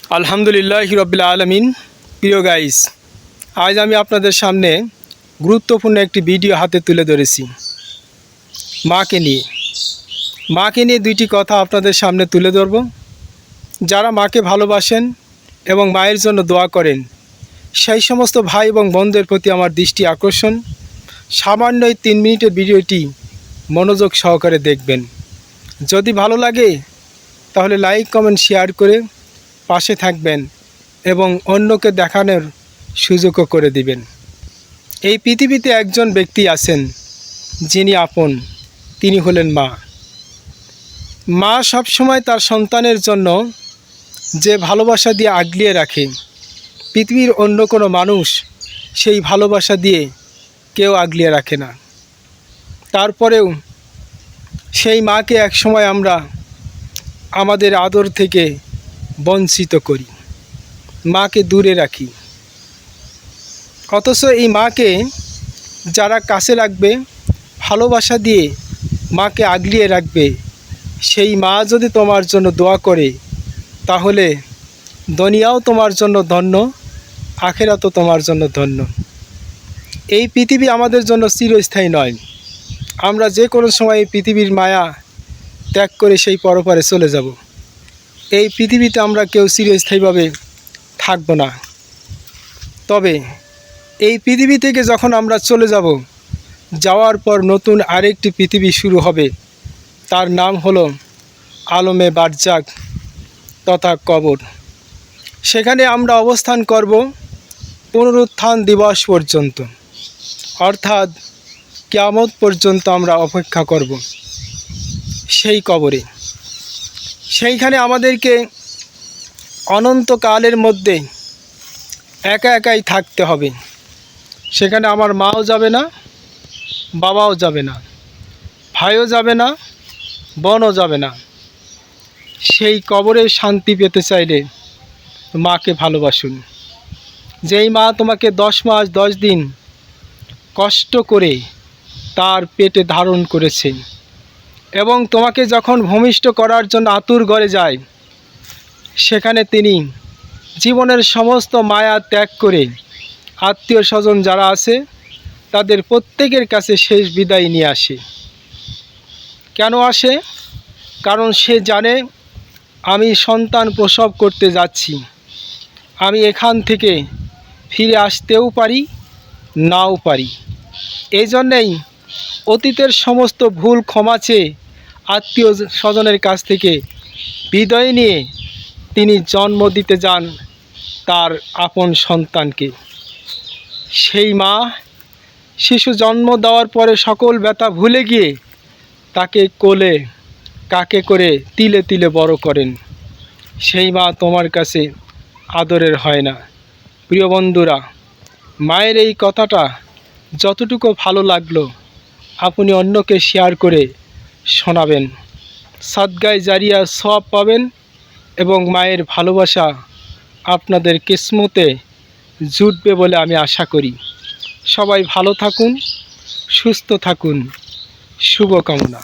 আলহামদুলিল্লাহ রব্বিল আলামিন। প্রিয় গাইস, আজ আমি আপনাদের সামনে গুরুত্বপূর্ণ একটি ভিডিও হাতে তুলে ধরেছি মাকে নিয়ে দুইটি কথা আপনাদের সামনে তুলে ধরব। যারা মাকে ভালোবাসেন এবং মায়ের জন্য দোয়া করেন, সেই সমস্ত ভাই এবং বোনদের প্রতি আমার দৃষ্টি আকর্ষণ। সামান্য এই 3 মিনিটের ভিডিওটি মনোযোগ সহকারে দেখবেন। যদি ভালো লাগে তাহলে লাইক কমেন্ট শেয়ার করে পাশে থাকবেন এবং অন্যকে দেখানোর সুযোগও করে দিবেন। এই পৃথিবীতে একজন ব্যক্তি আছেন যিনি আপন, তিনি হলেন মা। মা সবসময় তার সন্তানের জন্য যে ভালোবাসা দিয়ে আগলিয়ে রাখে, পৃথিবীর অন্য কোনো মানুষ সেই ভালোবাসা দিয়ে কেউ আগলিয়ে রাখে না। তারপরেও সেই মাকে একসময় আমরা আমাদের আদর থেকে বঞ্চিত করি, মাকে দূরে রাখি। অথচ এই মাকে যারা কাছে রাখবে, ভালোবাসা দিয়ে মাকে আগলিয়ে রাখবে, সেই মা যদি তোমার জন্য দোয়া করে, তাহলে দুনিয়াও তোমার জন্য ধন্য, আখিরাতও তোমার জন্য ধন্য। এই পৃথিবী আমাদের জন্য চিরস্থায়ী নয়। আমরা যে কোনো সময় এই পৃথিবীর মায়া ত্যাগ করে সেই পরপারে চলে যাব। এই পৃথিবীতে আমরা কেউ চিরস্থায়ীভাবে থাকব না। তবে এই পৃথিবী থেকে যখন আমরা চলে যাব, যাওয়ার পর নতুন আরেকটি পৃথিবী শুরু হবে। তার নাম হলো আলমে বারজাক তথা কবর। সেখানে আমরা অবস্থান করব পুনরুত্থান দিবস পর্যন্ত, অর্থাৎ কিয়ামত পর্যন্ত আমরা অপেক্ষা করব সেই কবরে। সেইখানে আমাদেরকে অনন্তকালের মধ্যে একা একাই থাকতে হবে। সেখানে আমার মাও যাবে না, বাবাও যাবে না, ভাইও যাবে না, বোনও যাবে না। সেই কবরে শান্তি পেতে চাইলে মাকে ভালোবাসুন। যেই মা তোমাকে 10 মাস 10 দিন কষ্ট করে তার পেটে ধারণ করেছে এবং তোমাকে যখন ভূমিষ্ঠ করার জন্য আতুর ঘরে যায়, সেখানে তিনি জীবনের সমস্ত মায়া ত্যাগ করে আত্মীয় স্বজন যারা আছে তাদের প্রত্যেকের কাছে শেষ বিদায় নিয়ে আসে। কেন আসে? কারণ সে জানে আমি সন্তান প্রসব করতে যাচ্ছি, আমি এখান থেকে ফিরে আসতেও পারি, নাও পারি। এই জন্যেই অতীতের সমস্ত ভুল ক্ষমা চেয়ে আত্মীয় স্বজনের কাছ থেকে বিদায় নিয়ে তিনি জন্ম দিতে যান তার আপন সন্তানকে। সেই মা শিশু জন্ম দেওয়ার পরে সকল ব্যথা ভুলে গিয়ে তাকে কোলে কাকে করে তিলে তিলে বড় করেন। সেই মা তোমার কাছে আদরের হয় না। প্রিয় বন্ধুরা, মায়ের এই কথাটা যতটুকু ভালো লাগলো আপনি অন্যকে শেয়ার করে শোনাবেন। সাদগায়ে জারিয়া সওয়াব পাবেন এবং মায়ের ভালোবাসা আপনাদের কিসমতে জুটবে বলে আমি আশা করি। সবাই ভালো থাকুন, সুস্থ থাকুন, শুভকামনা।